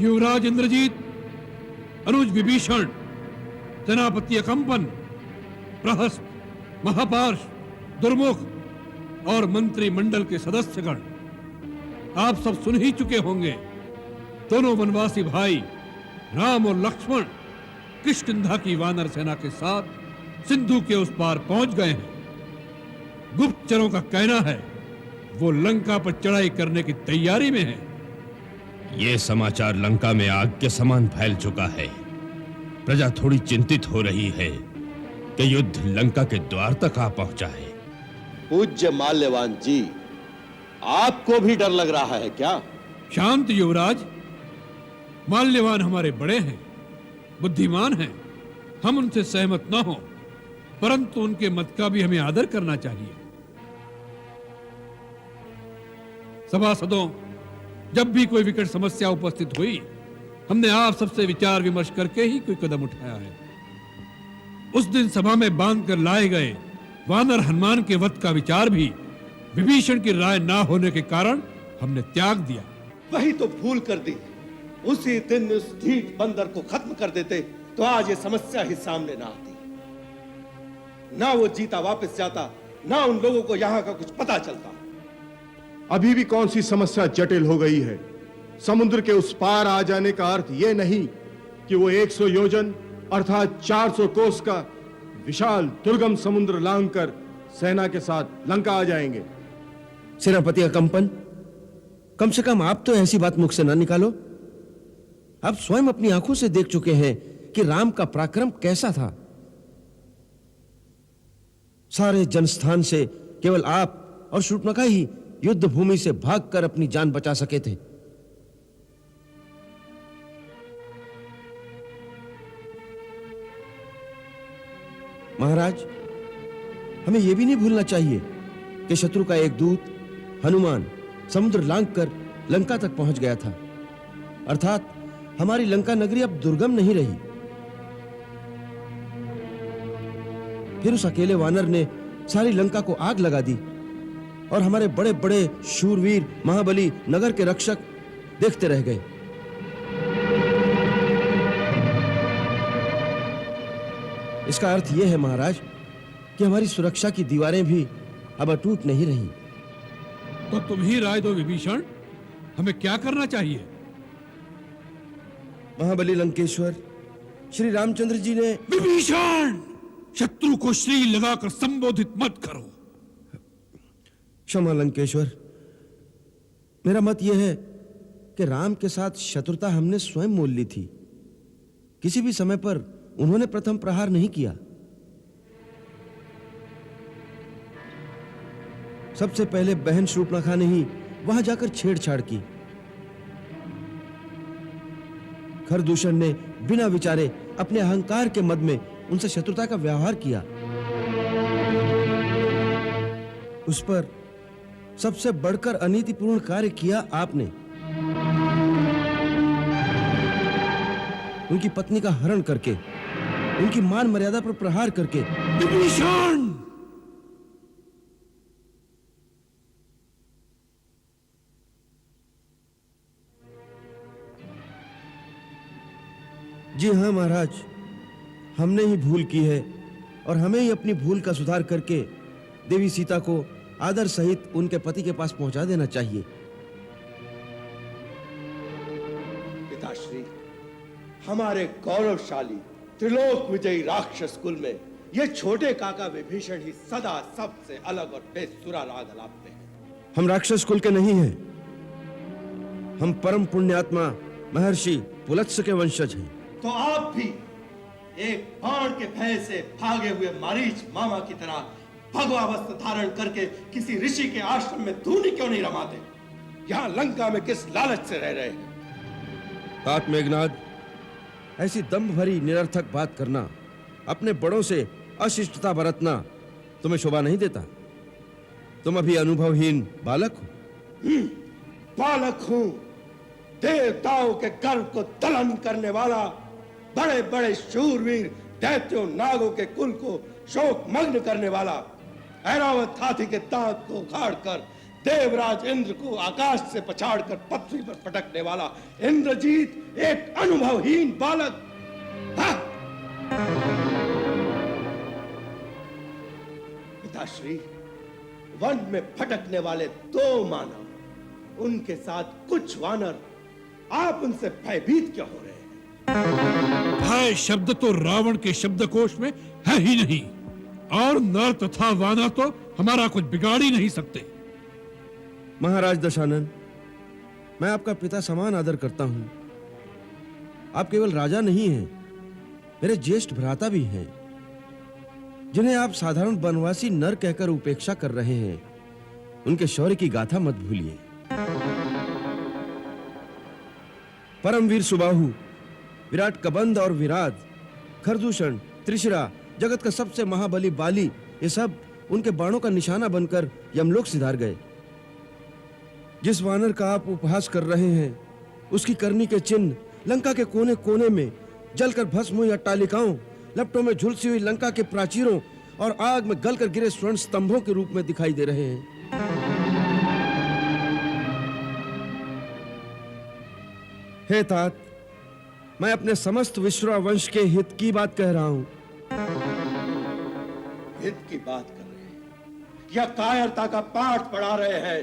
युवराज इंद्रजीत, अनुज विभीषण, सेनापति अकंपन, प्रहस्त, महापार्श, दुर्मुख और मंत्रिमंडल के सदस्यगण, आप सब सुन ही चुके होंगे। दोनों वनवासी भाई राम और लक्ष्मण किष्किंधा की वानर सेना के साथ सिंधु के उस पार पहुंच गए हैं। गुप्तचरों का कहना है वो लंका पर चढ़ाई करने की तैयारी में है। ये समाचार लंका में आग के समान फैल चुका है। प्रजा थोड़ी चिंतित हो रही है कि युद्ध लंका के द्वार तक आ पहुंचा है। पूज्य माल्यवान जी, आपको भी डर लग रहा है क्या? शांत युवराज, माल्यवान हमारे बड़े हैं, बुद्धिमान हैं। हम उनसे सहमत न हो, परंतु उनके मत का भी हमें आदर करना चाहिए। सभासदों, जब भी कोई विकट समस्या उपस्थित हुई, हमने आप सबसे विचार विमर्श करके ही कोई कदम उठाया है। उस दिन सभा में बांध कर लाए गए वानर हनुमान के वध का विचार भी विभीषण की राय ना होने के कारण हमने त्याग दिया। वही तो भूल कर दी। उसी दिन उस ढीठ बंदर को खत्म कर देते तो आज ये समस्या ही सामने ना आती। ना वो जीता वापस जाता, ना उन लोगों को यहां का कुछ पता चलता। अभी भी कौन सी समस्या जटिल हो गई है? समुद्र के उस पार आ जाने का अर्थ यह नहीं कि वो 100 योजन अर्थात 400 कोस का विशाल दुर्गम समुद्र लांघकर सेना के साथ लंका आ जाएंगे। सेनापति अकंपन, कम से कम आप तो ऐसी बात मुख से ना निकालो। आप स्वयं अपनी आंखों से देख चुके हैं कि राम का पराक्रम कैसा था। सारे जनस्थान से केवल आप और शूर्पणखा ही युद्ध भूमि से भागकर अपनी जान बचा सके थे। महाराज, हमें यह भी नहीं भूलना चाहिए कि शत्रु का एक दूत हनुमान समुद्र लांघकर लंका तक पहुंच गया था। अर्थात हमारी लंका नगरी अब दुर्गम नहीं रही। फिर उस अकेले वानर ने सारी लंका को आग लगा दी और हमारे बड़े बड़े शूरवीर महाबली नगर के रक्षक देखते रह गए। इसका अर्थ यह है महाराज कि हमारी सुरक्षा की दीवारें भी अब अटूट नहीं रही। तो तुम ही राय दो विभीषण, हमें क्या करना चाहिए? महाबली लंकेश्वर, श्री रामचंद्र जी ने। विभीषण, शत्रु को श्री लगाकर संबोधित मत करो। क्षमा लंकेश्वर, मेरा मत यह है कि राम के साथ शत्रुता हमने स्वयं मोल ली थी। किसी भी समय पर उन्होंने प्रथम प्रहार नहीं किया। सबसे पहले बहन शूर्पणखा ने ही वहां जाकर छेड़छाड़ की। खरदूषण ने बिना विचारे अपने अहंकार के मद में उनसे शत्रुता का व्यवहार किया। उस पर सबसे बढ़कर अनीतिपूर्ण कार्य किया आपने। उनकी पत्नी का हरण करके, उनकी मान मर्यादा पर प्रहार करके। विभीषण! जी हां महाराज, हमने ही भूल की है और हमें ही अपनी भूल का सुधार करके देवी सीता को आदर सहित उनके पति के पास पहुंचा देना चाहिए। पिताश्री, हमारे गौरवशाली त्रिलोक विजयी राक्षस कुल में ये छोटे काका विभीषण ही सदा सबसे अलग और बेसुरा राग अलापते हैं। हम राक्षस कुल के नहीं हैं। हम परम पुण्यात्मा महर्षि पुलत्स्य के वंशज हैं। तो आप भी एक बाण के भय से भागे हुए मारीच मामा की तरह भगवा वस्त्र धारण करके किसी ऋषि के आश्रम में धूनी क्यों नहीं रमाते? यहां लंका में किस लालच से रह रहे हैं? तात मेघनाद, ऐसी दंभ भरी निरर्थक बात करना, अपने बड़ों से अशिष्टता बरतना तुम्हें शोभा नहीं देता। तुम अभी अनुभवहीन बालक हो। बालक हूं, देवताओं के गर्व को दलन करने वाला, बड़े बड़े शूरवीर दैत्यों नागों के कुल को शोक मग्न करने वाला, ऐरावत हाथी के दांत को उखाड़ कर देवराज इंद्र को आकाश से पछाड़कर पृथ्वी पर पटकने वाला इंद्रजीत एक अनुभवहीन बालक। हाँ! पिताश्री, वन में भटकने वाले 2 मानव, उनके साथ कुछ वानर, आप उनसे भयभीत क्यों हो रहे हैं? भय शब्द तो रावण के शब्दकोश में है ही नहीं, और नर तथा वानर तो हमारा कुछ बिगाड़ ही नहीं सकते। महाराज दशानन, मैं आपका पिता समान आदर करता हूं। आप केवल राजा नहीं हैं, मेरे ज्येष्ठ भ्राता भी हैं, जिन्हें आप साधारण वनवासी नर कहकर उपेक्षा कर रहे हैं। उनके शौर्य की गाथा मत भूलिए। परमवीर सुबाहु, विराट कबंध और विराट, खरदूषण, त्रिशिरा, जगत का सबसे महाबली बाली, ये सब उनके बाणों का निशाना बनकर यमलोक सिधार गए। जिस वानर का आप उपहास कर रहे हैं, उसकी करनी के चिन्ह लंका के कोने कोने में जलकर भस्म हुई अट्टालिकाओं, लपटों में झुलसी हुई लंका के प्राचीरों और आग में गलकर गिरे स्वर्ण स्तंभों के रूप में दिखाई दे रहे हैं। हे तात, मैं अपने समस्त विश्वा वंश के हित की बात कह रहा हूं। हित की बात कर रहे हैं या कायरता का पाठ पढ़ा रहे हैं?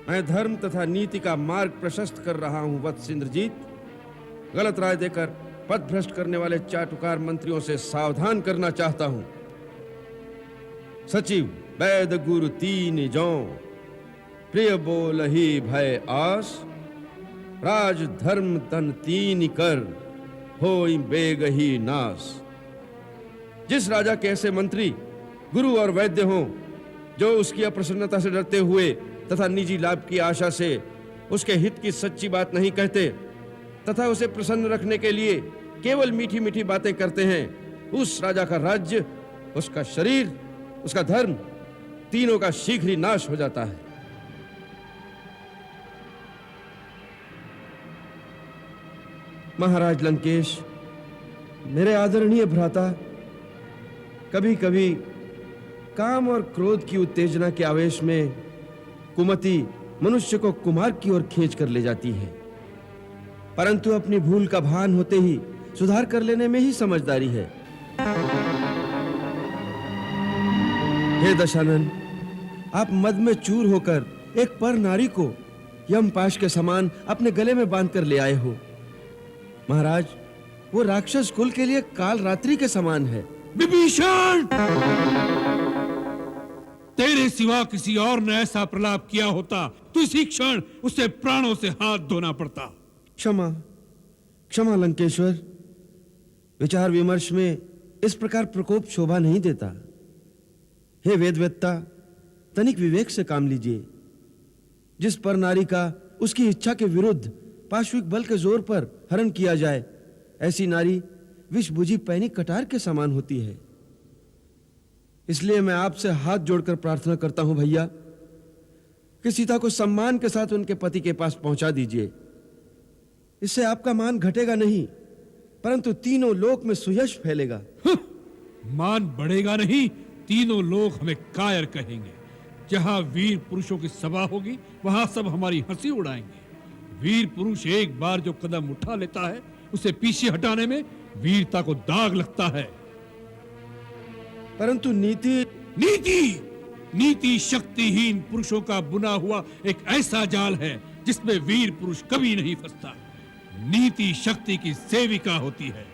मैं धर्म तथा नीति का मार्ग प्रशस्त कर रहा हूं वत्स इंद्रजीत। गलत राय देकर पथ भ्रष्ट करने वाले चाटुकार मंत्रियों से सावधान करना चाहता हूं। सचिव वैद गुरु 3 जौ, प्रिय बोल ही भय आस, राज धर्म तन 3 कर, होई बेग ही नाश। जिस राजा के ऐसे मंत्री गुरु और वैद्य हों, जो उसकी अप्रसन्नता से डरते हुए तथा निजी लाभ की आशा से उसके हित की सच्ची बात नहीं कहते तथा उसे प्रसन्न रखने के लिए केवल मीठी मीठी बातें करते हैं, उस राजा का राज्य, उसका शरीर, उसका धर्म, तीनों का शीघ्र ही नाश हो जाता है। महाराज लंकेश, मेरे आदरणीय भ्राता, कभी कभी काम और क्रोध की उत्तेजना के आवेश में कुमति मनुष्य को कुमार की ओर खींच कर ले जाती है, परंतु अपनी भूल का भान होते ही सुधार कर लेने में ही समझदारी है। हे दशानन, आप मद में चूर होकर एक पर नारी को यमपाश के समान अपने गले में बांध कर ले आए हो। महाराज, वो राक्षस कुल के लिए काल रात्रि के समान है। विभीषण, तेरे सिवा किसी और ने ऐसा प्रलाप किया होता तो इसी क्षण उसे प्राणों से हाथ धोना पड़ता। क्षमा क्षमा लंकेश्वर, विचार विमर्श में इस प्रकार प्रकोप शोभा नहीं देता। हे वेदवेत्ता, तनिक विवेक से काम लीजिए। जिस पर नारी का उसकी इच्छा के विरुद्ध पाश्विक बल के जोर पर हरण किया जाए, ऐसी नारी विष बुझी पैनी कटार के समान होती है। इसलिए मैं आपसे हाथ जोड़कर प्रार्थना करता हूं भैया कि सीता को सम्मान के साथ उनके पति के पास पहुंचा दीजिए। इससे आपका मान घटेगा नहीं, परंतु तीनों लोक में सुयश फैलेगा। मान बढ़ेगा नहीं, तीनों लोग हमें कायर कहेंगे। जहां वीर पुरुषों की सभा होगी, वहां सब हमारी हंसी उड़ाएंगे। वीर पुरुष एक बार जो कदम उठा लेता है, उसे पीछे हटाने में वीरता को दाग लगता है। परंतु नीति शक्तिहीन पुरुषों का बुना हुआ एक ऐसा जाल है जिसमें वीर पुरुष कभी नहीं फंसता। नीति शक्ति की सेविका होती है।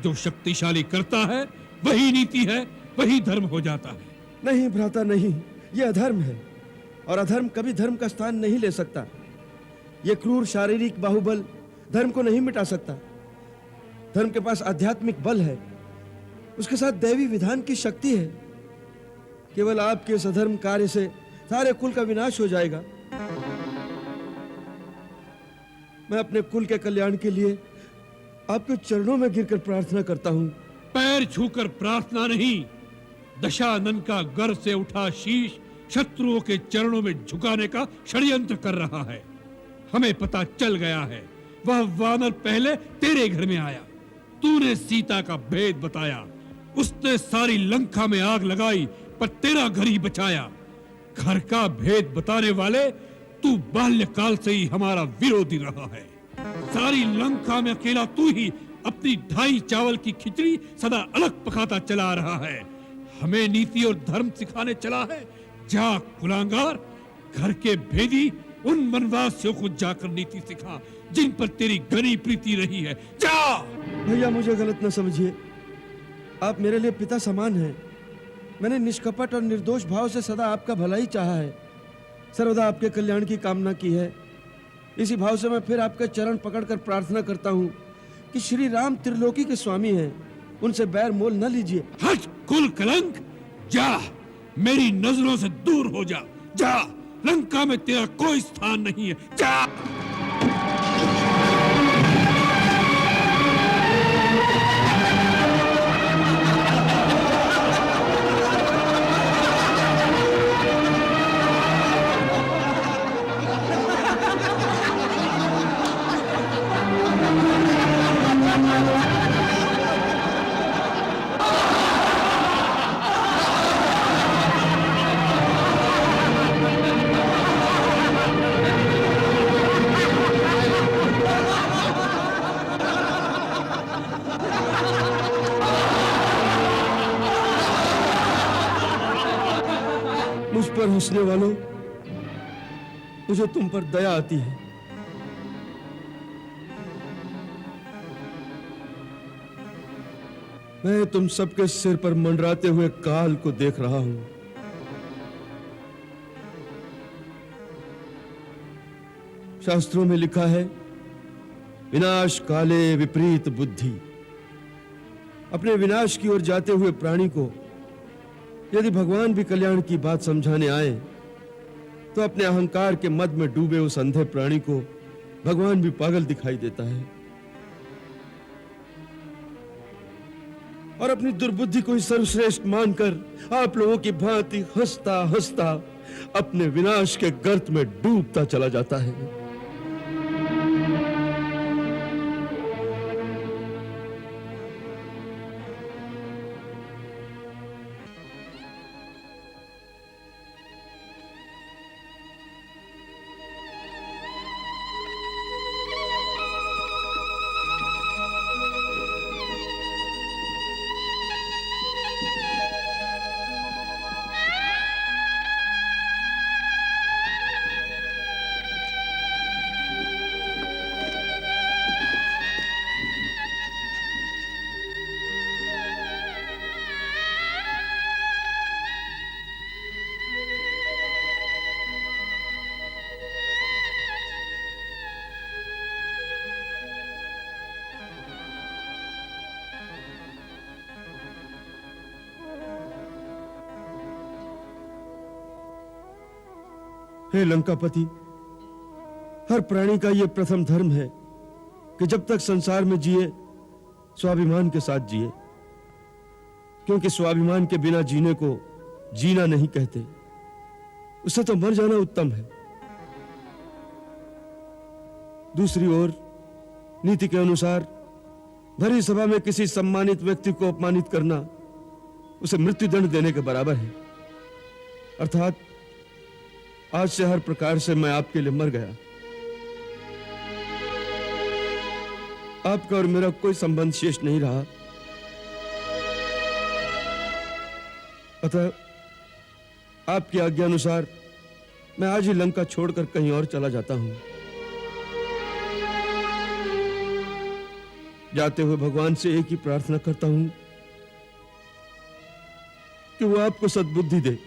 जो शक्तिशाली करता है वही नीति है, वही धर्म हो जाता है। नहीं भ्राता, नहीं, यह अधर्म है और अधर्म कभी धर्म का स्थान नहीं ले सकता। यह क्रूर शारीरिक बाहुबल धर्म को नहीं मिटा सकता। धर्म के पास आध्यात्मिक बल है, उसके साथ दैवी विधान की शक्ति है। केवल आपके सधर्म कार्य से सारे कुल का विनाश हो जाएगा। मैं अपने कुल के कल्याण के लिए आपके चरणों में गिरकर प्रार्थना करता हूं। पैर छूकर प्रार्थना नहीं, दशानन का गर्व से उठा शीश शत्रुओं के चरणों में झुकाने का षड्यंत्र कर रहा है। हमें पता चल गया है, वह वानर पहले तेरे घर में आया, तूने सीता का भेद बताया, उसने सारी लंका में आग लगाई पर तेरा घर ही बचाया। घर का भेद बताने वाले तू बाल्यकाल से ही हमारा विरोधी रहा है। सारी लंका में अकेला तू ही अपनी 2.5 चावल की खिचड़ी सदा अलग पकाता चला रहा है। हमें नीति और धर्म सिखाने चला है। जा कुलांगार, घर के भेदी उन वनवासियों को जाकर नीति सिखा जिन पर तेरी घनी प्रीति रही है। जा। भैया मुझे गलत न समझिए, आप मेरे लिए पिता समान हैं। मैंने निष्कपट और निर्दोष भाव से सदा आपका भला ही चाहा है, सर्वदा आपके कल्याण की कामना की है। इसी भाव से मैं फिर आपके चरण पकड़कर प्रार्थना करता हूँ कि श्री राम त्रिलोकी के स्वामी हैं, उनसे बैर मोल न लीजिए। हट कुल कलंक, जा मेरी नजरों से दूर हो जा। जा, लंका में तेरा कोई स्थान नहीं है। जा। मुझ पर हंसने वालों, मुझे तुम पर दया आती है। मैं तुम सबके सिर पर मंडराते हुए काल को देख रहा हूं। शास्त्रों में लिखा है, विनाश काले विपरीत बुद्धि। अपने विनाश की ओर जाते हुए प्राणी को यदि भगवान भी कल्याण की बात समझाने आए तो अपने अहंकार के मद में डूबे उस अंधे प्राणी को भगवान भी पागल दिखाई देता है और अपनी दुर्बुद्धि को ही सर्वश्रेष्ठ मानकर आप लोगों की भांति हंसता हंसता अपने विनाश के गर्त में डूबता चला जाता है। हे लंकापति, हर प्राणी का यह प्रथम धर्म है कि जब तक संसार में जिए स्वाभिमान के साथ जिए, क्योंकि स्वाभिमान के बिना जीने को जीना नहीं कहते, उससे तो मर जाना उत्तम है। दूसरी ओर नीति के अनुसार भरी सभा में किसी सम्मानित व्यक्ति को अपमानित करना उसे मृत्युदंड देने के बराबर है। अर्थात आज से हर प्रकार से मैं आपके लिए मर गया। आपका और मेरा कोई संबंध शेष नहीं रहा। अतः आपकी आज्ञा अनुसार मैं आज ही लंका छोड़कर कहीं और चला जाता हूं। जाते हुए भगवान से एक ही प्रार्थना करता हूं कि वो आपको सद्बुद्धि दे।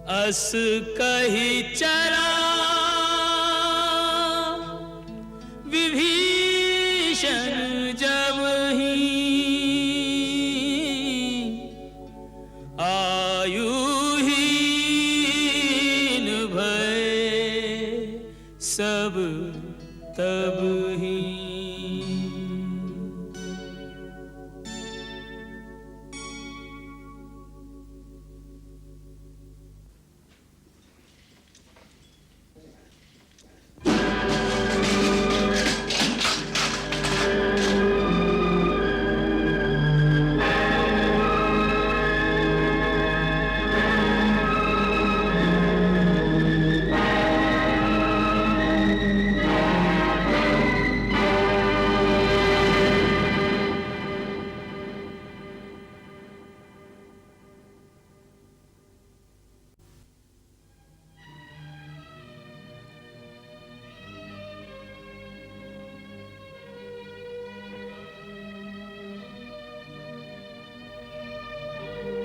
अस कही चरा विभीषण जब आयुहीन भय सब तब ही।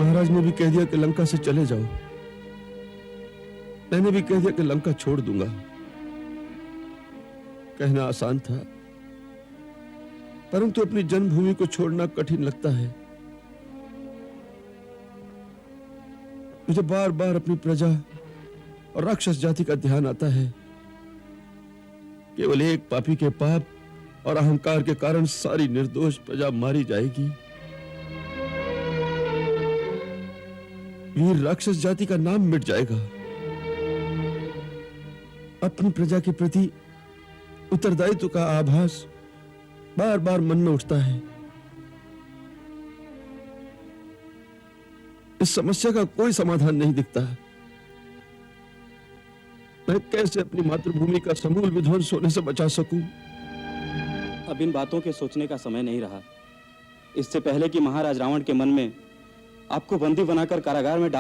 महाराज ने भी कह दिया कि लंका से चले जाओ। मैंने भी कह दिया कि लंका छोड़ दूंगा। कहना आसान था, परंतु अपनी जन्मभूमि को छोड़ना कठिन लगता है। मुझे बार बार अपनी प्रजा और राक्षस जाति का ध्यान आता है। केवल एक पापी के पाप और अहंकार के कारण सारी निर्दोष प्रजा मारी जाएगी। वीर राक्षस जाति का नाम मिट जाएगा। अपनी प्रजा के प्रति उत्तरदायित्व का आभास बार बार मन में उठता है। इस समस्या का कोई समाधान नहीं दिखता। मैं कैसे अपनी मातृभूमि का समूल विध्वंस होने से बचा सकूं? अब इन बातों के सोचने का समय नहीं रहा। इससे पहले कि महाराज रावण के मन में आपको बंदी बनाकर कारागार में